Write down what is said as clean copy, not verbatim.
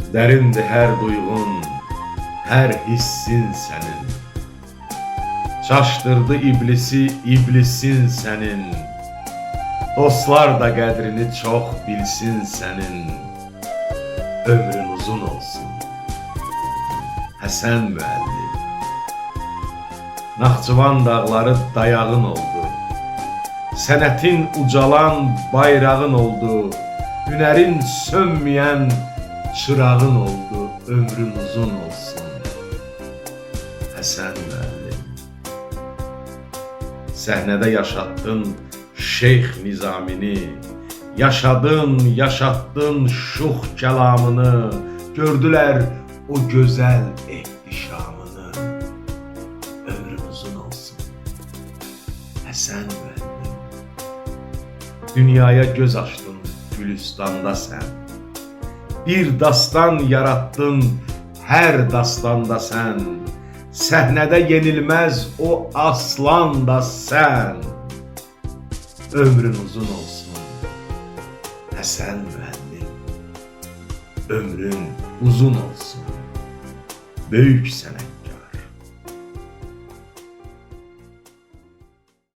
Dərindir hər duyğun, hər hissin sənin. Çaşdırdı iblisi, iblisin sənin. Dostlar da qədrini çox bilsin sənin. Ömrün uzun olsun Həsən müəllim. Naxçıvan dağları dayağın oldu. Sənətin ucalan bayrağın oldu. Hünərin sönməyən çırağın oldu. Ömrün uzun olsun Həsən müəllim. Səhnədə yaşatdın Şeyx Nizamini, yaşadın, yaşatdın şux kəlamını, gördülər o gözəl ehtişamını. Ömrün uzun olsun Həsən müəllim. Dünyaya göz açdın Gülüstanda sən. Bir dastan yarattın hər dastanda sən. Səhnədə yenilməz o aslan da sən. Ömrün uzun olsun Həsən müəllim. Ömrün uzun olsun böyük sənət.